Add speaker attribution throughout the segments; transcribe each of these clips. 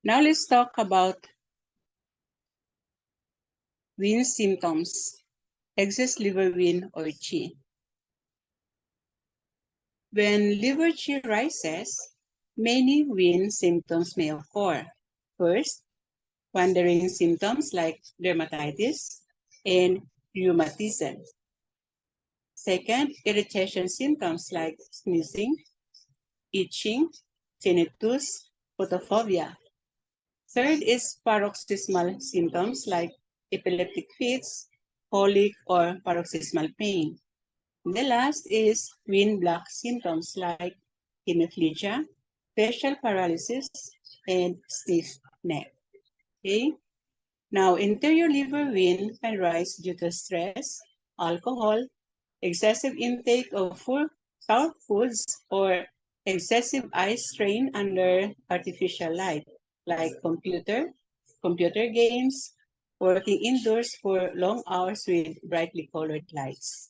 Speaker 1: Now let's talk about Yin symptoms, excess liver Yin or Qi. When liver Qi rises, many Yin symptoms may occur. First, wandering symptoms like dermatitis and rheumatism. Second, irritation symptoms like sneezing, itching, tinnitus, photophobia. Third is paroxysmal symptoms like epileptic fits, colic, or paroxysmal pain. The last is wind block symptoms like hemiplegia, facial paralysis, and stiff neck. Okay? Now, interior liver wind can rise due to stress, alcohol, excessive intake of sour foods, or excessive eye strain under artificial light, like computer games, working indoors for long hours with brightly colored lights.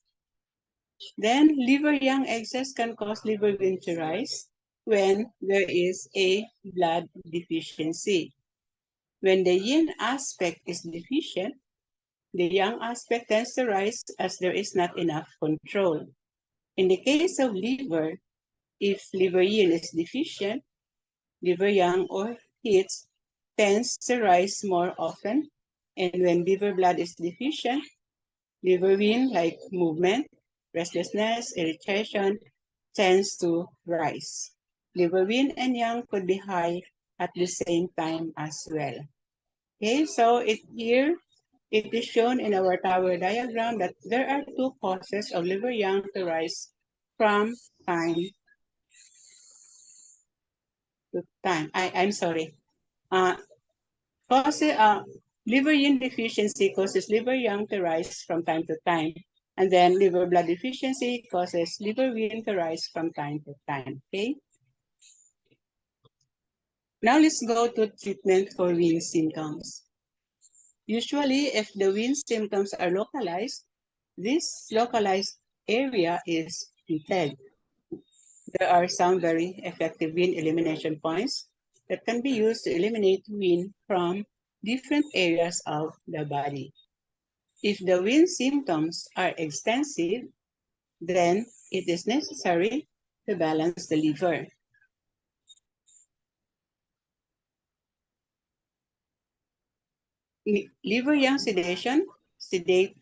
Speaker 1: Then, liver yang excess can cause liver wind to rise when there is a blood deficiency. When the yin aspect is deficient, the yang aspect tends to rise as there is not enough control. In the case of liver, if liver yin is deficient, liver yang or heat tends to rise more often. And when liver blood is deficient, liver yin like movement, restlessness, irritation tends to rise. Liver yin and yang could be high at the same time as well. Okay, so here it is shown in our tower diagram that there are two causes of liver yang to rise from time to time. I'm sorry. Liver yin deficiency causes liver yang to rise from time to time. And then liver blood deficiency causes liver yin to rise from time to time. Okay? Now let's go to treatment for wind symptoms. Usually, if the wind symptoms are localized, this localized area is treated. There are some very effective wind elimination points that can be used to eliminate wind from different areas of the body. If the wind symptoms are extensive, then it is necessary to balance the liver. Liver yang sedation, sedate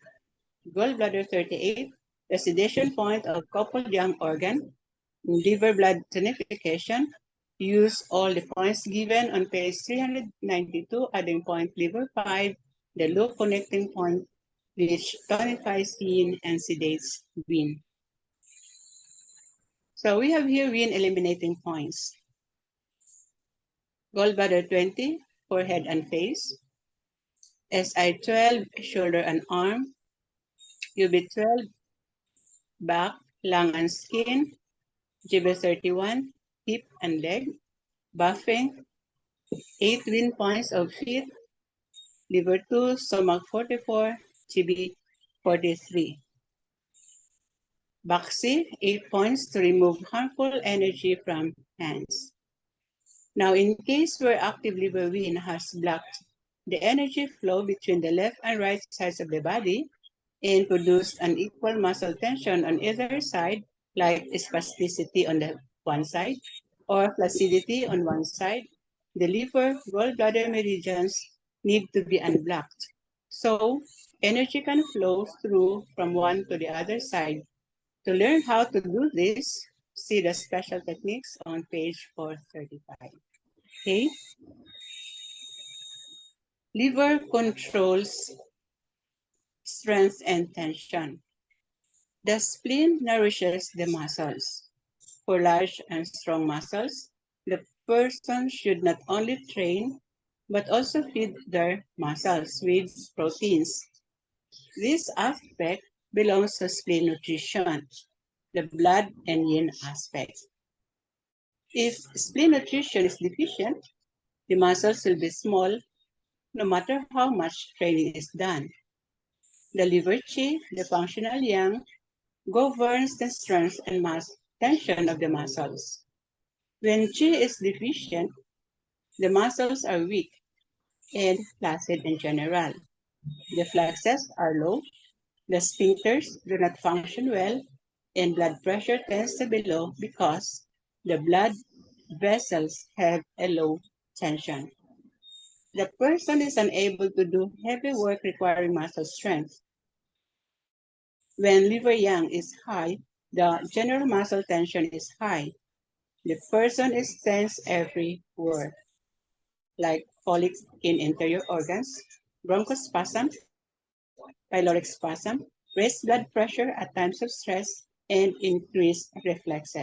Speaker 1: gallbladder 38, the sedation point of coupled yang organ, liver blood tonification, use all the points given on page 392, adding point liver 5, the loop connecting point, which tonifies yin and sedates yin. So we have here yin eliminating points. Gallbladder 20, forehead and face. SI12, shoulder and arm. UB12, back, lung and skin. GB31, hip and leg. Buffing, 8 wind points of feet. Liver 2, stomach 44, GB 43. Baxi, 8 points to remove harmful energy from hands. Now, in case where active liver wind has blocked the energy flow between the left and right sides of the body and produced unequal muscle tension on either side, like spasticity on the one side or flaccidity on one side, the liver gallbladder meridians need to be unblocked. So energy can flow through from one to the other side. To learn how to do this, see the special techniques on page 435. Okay? Liver controls strength and tension. The spleen nourishes the muscles. For large and strong muscles, the person should not only train, but also feed their muscles with proteins. This aspect belongs to spleen nutrition, the blood and yin aspect. If spleen nutrition is deficient, the muscles will be small no matter how much training is done. The liver qi, the functional yang, governs the strength and mass tension of the muscles. When qi is deficient, The muscles are weak and flaccid in general. The flexes are low, the sphincters do not function well, and blood pressure tends to be low because the blood vessels have a low tension. The person is unable to do heavy work requiring muscle strength. When liver yang is high, the general muscle tension is high. The person is tense everywhere, like colic in interior organs, bronchospasm, pyloric spasm, raised blood pressure at times of stress, and increased reflexes.